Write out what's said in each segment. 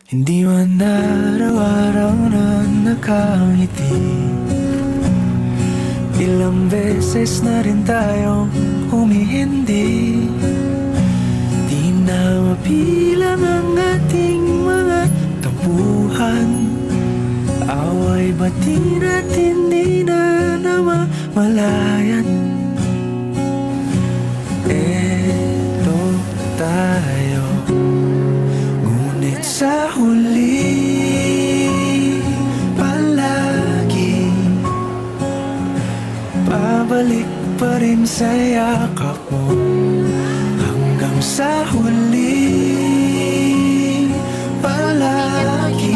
Hindi man araw-araw na nakangiti. Ilang beses na rin tayong humihindi. Di na mapilang ang ating mga tampuhan. Away bati natin di na namamalayan. Eto tayo, ngunit sa huli palagi pabalik pa rin sa yakap mo. Hanggang sa huli palagi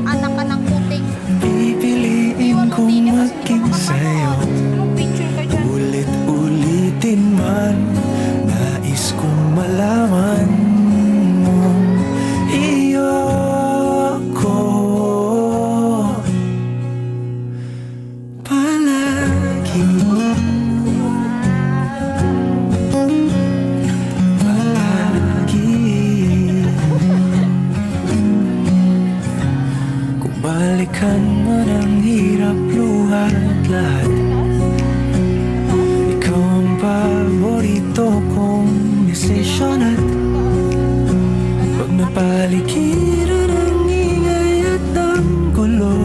anak ka ng puting. pipiliin kong maging sa'yo. Ulit-ulitin man, nais kong malaman mong iyo ko palagi. Palagi. Kung balikan man ang hirap, luha at lahat, ikaw ang paborito kong desisyon. At pag napaligiran ang ingay at ang gulo,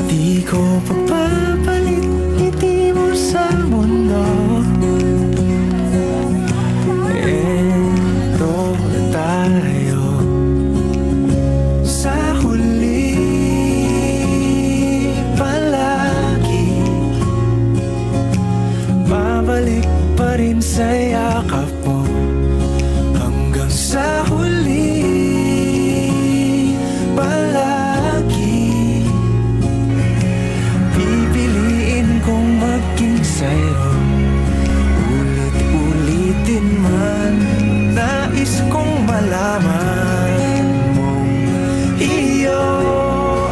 di ko pagpapalit ngiti mo sa mundo. Eto tayo sa huli palagi, babalik pa rin sa yakap mo. Hanggang sa huli palagi pipiliin kong maging sa'yo. Ulit-ulitin man, nais kong malaman mong iyo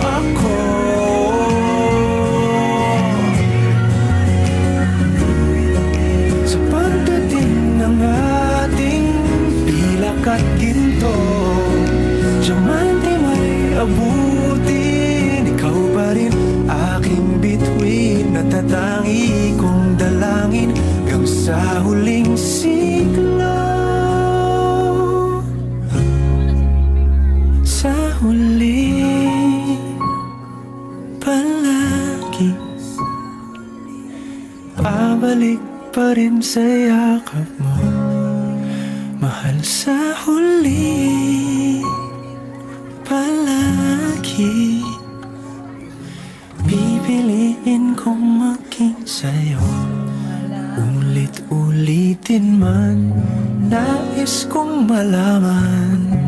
ako. Sa pagdating ng ating pilak at ginto, diamante may abutin, ikaw pa rin aking bituin. Natatangi kong dalangin hanggang sa huling siglo. Sa huli palagi pabalik pa rin sa yakap mo, mahal. Sa huli palagi pipiliin kong maging sa'yo. Ulit-ulitin man, nais kong malaman